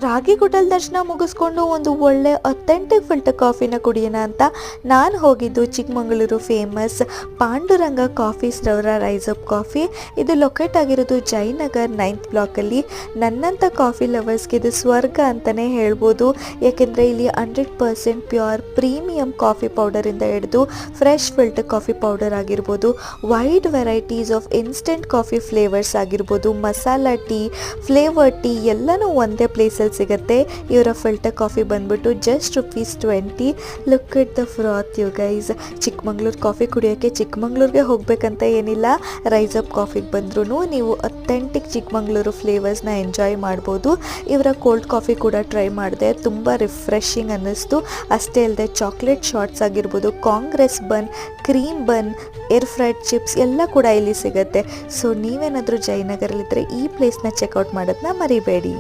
ರಾಗಿ ಗುಡ್ಡಲ್ ದರ್ಶನ ಮುಗಿಸ್ಕೊಂಡು ಒಂದು ಒಳ್ಳೆ ಅಥೆಂಟಿಕ್ ಫಿಲ್ಟರ್ ಕಾಫಿನ ಕುಡಿಯೋಣ ಅಂತ ನಾನು ಹೋಗಿದ್ದು Chikkamagaluru famous Panduranga coffee store rice up coffee. ಇದು ಲೊಕೇಟ್ ಆಗಿರೋದು ಜಯನಗರ್ 9th ಬ್ಲಾಕಲ್ಲಿ. ನನ್ನಂಥ ಕಾಫಿ ಲವರ್ಸ್ಗೆ ಇದು ಸ್ವರ್ಗ ಅಂತಲೇ ಹೇಳ್ಬೋದು. ಯಾಕೆಂದರೆ ಇಲ್ಲಿ 100% ಪ್ಯೂರ್ ಪ್ರೀಮಿಯಂ ಕಾಫಿ ಪೌಡರಿಂದ ಹಿಡಿದು ಫ್ರೆಶ್ ಫಿಲ್ಟರ್ ಕಾಫಿ ಪೌಡರ್ ಆಗಿರ್ಬೋದು, wide varieties of instant coffee flavours ಆಗಿರ್ಬೋದು, ಮಸಾಲಾ ಟೀ, ಫ್ಲೇವರ್ ಟೀ ಎಲ್ಲನೂ ಒಂದೇ ಪ್ಲೇಸಲ್ಲಿ ಸಿಗುತ್ತೆ. ಇವರ ಫಿಲ್ಟರ್ ಕಾಫಿ ಬಂದ್ಬಿಟ್ಟು just ₹20. Look it the froth you guys. ಚಿಕ್ಕಮಂಗ್ಳೂರು ಕಾಫಿ ಕುಡಿಯೋಕ್ಕೆ ಚಿಕ್ಕಮಂಗ್ಳೂರಿಗೆ ಹೋಗಬೇಕಂತ ಏನಿಲ್ಲ, ರೈಸ್ ಅಪ್ ಕಾಫಿಗೆ ಬಂದ್ರೂ ನೀವು ಅಥೆಂಟಿಕ್ ಚಿಕ್ಕಮಂಗ್ಳೂರು ಫ್ಲೇವರ್ಸ್ನ ಎಂಜಾಯ್ ಮಾಡ್ಬೋದು. ಇವರ ಕೋಲ್ಡ್ ಕಾಫಿ ಕೂಡ ಟ್ರೈ ಮಾಡಿದೆ, ತುಂಬ ರಿಫ್ರೆಶಿಂಗ್ ಅನ್ನಿಸ್ತು. ಅಷ್ಟೇ ಅಲ್ಲದೆ ಚಾಕ್ಲೇಟ್ ಶಾಟ್ಸ್ ಆಗಿರ್ಬೋದು, ಕಾಂಗ್ರೆಸ್ ಬನ್, ಕ್ರೀಮ್ ಬನ್, ಏರ್ ಫ್ರೈಡ್ ಚಿಪ್ಸ್ ಎಲ್ಲ ಕೂಡ ಇಲ್ಲಿ ಸಿಗುತ್ತೆ. ಸೊ ನೀವೇನಾದರೂ ಜಯನಗರಲ್ಲಿದ್ದರೆ ಈ ಪ್ಲೇಸ್ನ ಚೆಕ್ಔಟ್ ಮಾಡೋದನ್ನ ಮರಿಬೇಡಿ.